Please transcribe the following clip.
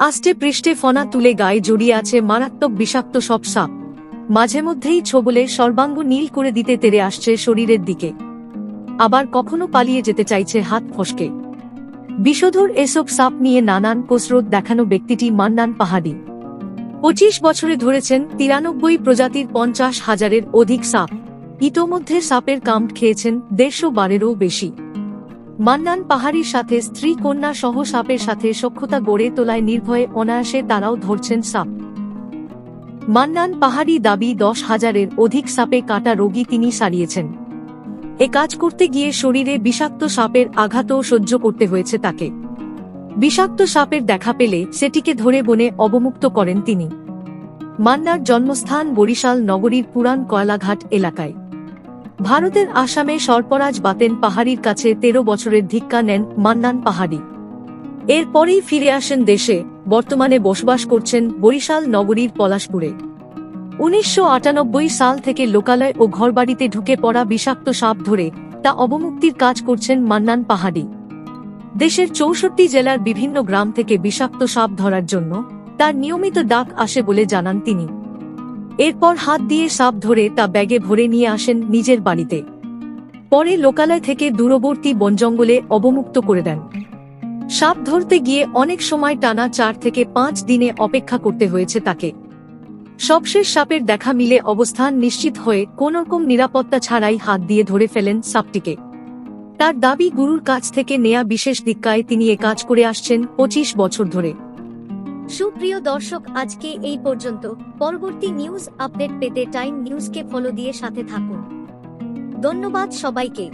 আষ্টে পৃষ্ঠে ফনা তুলে গায়ে জড়িয়ে আছে মারাত্মক বিষাক্ত সব সাপ। মাঝে মধ্যেই ছোবলে সর্বাঙ্গ নীল করে দিতে তেড়ে আসছে শরীরের দিকে, আবার কখনো পালিয়ে যেতে চাইছে হাত ফসকে। বিষধর এসব সাপ নিয়ে নানান কসরত দেখানো ব্যক্তিটি মান্নান পাহাড়ি। 25 বছরে ধরেছেন 93 প্রজাতির 50,000-এর অধিক সাপ। ইতোমধ্যে সাপের কামড় খেয়েছেন 150-বারেরও বেশি। মান্নান পাহাড়ির সাথে স্ত্রী কন্যা সহ সাপের সাথে সখ্যতা গড়ে তোলায় নির্ভয়ে অনায়াসে তারাও ধরছেন সাপ। মান্নান পাহাড়ি দাবি 10,000-এর অধিক সাপে কাটা রোগী তিনি সারিয়েছেন। এ কাজ করতে গিয়ে শরীরে বিষাক্ত সাপের আঘাতও সহ্য করতে হয়েছে তাকে। বিষাক্ত সাপের দেখা পেলে সেটিকে ধরে বনে অবমুক্ত করেন তিনি। মান্নার জন্মস্থান বরিশাল নগরীর পুরান কয়লাঘাট এলাকায়। ভারতের আসামে সরপরাজ বাতেন পাহাড়ির কাছে 13 বছরের ধিক্কা নেন মান্নান পাহাড়ি। এরপরেই ফিরে আসেন দেশে। বর্তমানে বসবাস করছেন বরিশাল নগরীর পলাশপুরে। 1998 সাল থেকে লোকালয় ও ঘরবাড়িতে ঢুকে পড়া বিষাক্ত সাপ ধরে তা অবমুক্তির কাজ করছেন মান্নান পাহাড়ি। দেশের 64 জেলার বিভিন্ন গ্রাম থেকে বিষাক্ত সাপ ধরার জন্য তার নিয়মিত ডাক আসে বলে জানান তিনি। এরপর হাত দিয়ে সাপ ধরে তা ব্যাগে ভরে নিয়ে আসেন নিজের বাড়িতে। পরে লোকালয় থেকে দূরবর্তী বনজঙ্গলে অবমুক্ত করে দেন। সাপ ধরতে গিয়ে অনেক সময় টানা 4 থেকে 5 দিনে অপেক্ষা করতে হয়েছে তাকে। সবশেষ সাপের দেখা মিলে অবস্থান নিশ্চিত হয়ে কোনরকম নিরাপত্তা ছাড়াই হাত দিয়ে ধরে ফেলেন সাপটিকে। তার দাবি গুরুর কাছ থেকে নেয়া বিশেষ দীক্ষায় তিনি এ কাজ করে আসছেন 25 বছর ধরে। সুপ্রিয় দর্শক, আজকে এই পর্যন্ত। পরবর্তী নিউজ আপডেট পেতে টাইম নিউজকে ফলো দিয়ে সাথে থাকুন। ধন্যবাদ সবাইকে।